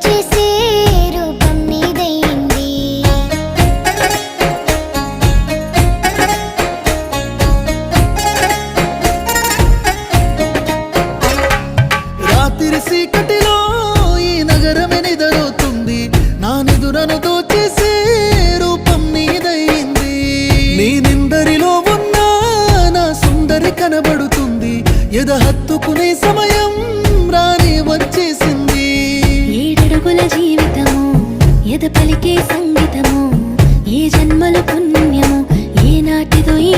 వచ్చేసే రూపం నీదైంది. రాత్రి చీకటిలో ఈ నగరమే నిద్రపోతుంది, నా నిదురను దోచేసే రూపం నీదైంది. నీ నిందరిలో ఉన్న నా సుందరి కనబడుతుంది, ఎద హత్తుకునే సమయం రాని వచ్చేసింది. ఏడడుగుల జీవితము ఎద పలికే సంగీతము, ఏ జన్మల పుణ్యము ఏ నాటిదో ఈ